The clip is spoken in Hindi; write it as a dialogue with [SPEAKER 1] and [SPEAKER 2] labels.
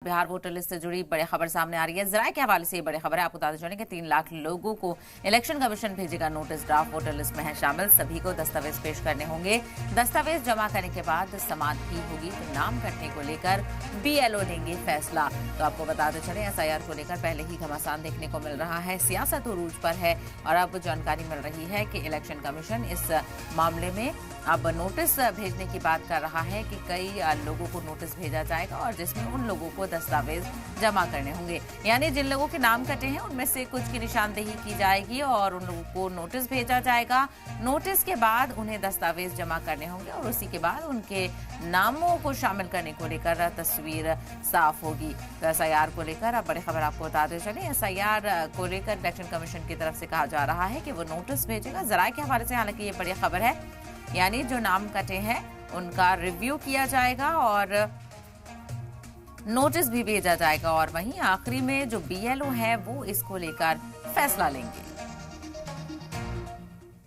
[SPEAKER 1] बिहार वोटर लिस्ट से जुड़ी बड़ी खबर सामने आ रही है। जराये के हवाले से ये बड़ी खबर है। आपको बताते चलें कि 3 लाख लोगों को इलेक्शन कमीशन भेजेगा नोटिस। ड्राफ्ट वोटर लिस्ट में है शामिल सभी को दस्तावेज पेश करने होंगे। दस्तावेज जमा करने के बाद समाप्ति होगी तो नाम कटने को लेकर बीएलओ लेंगे फैसला। तो आपको बताते चले एसआईआर को लेकर पहले ही घमासान देखने को मिल रहा है। सियासत उरूज पर है और अब जानकारी मिल रही है कि इलेक्शन कमीशन इस मामले में अब नोटिस भेजने की बात कर रहा है कि कई लोगों को नोटिस भेजा जाएगा और जिसमें उन लोगों को दस्तावेज जमा करने होंगे। यानी जिन लोगों के नाम कटे हैं उनमें से कुछ की निशानदेही की जाएगी और उन लोगों को नोटिस भेजा जाएगा। नोटिस के बाद उन्हें दस्तावेज जमा करने होंगे और उसी के बाद उनके नामों को शामिल करने को लेकर तस्वीर साफ होगी। तो एसआईआर को लेकर अब बड़ी खबर आपको बताते चले। एसआईआर को लेकर इलेक्शन कमीशन की तरफ से कहा जा रहा है कि वो नोटिस भेजेगा। जराये के हवाले से हालांकि ये बड़ी खबर है, यानी जो नाम कटे हैं उनका रिव्यू किया जाएगा और नोटिस भी भेजा जाएगा और वहीं आखिरी में जो बीएलओ है वो इसको लेकर फैसला लेंगे।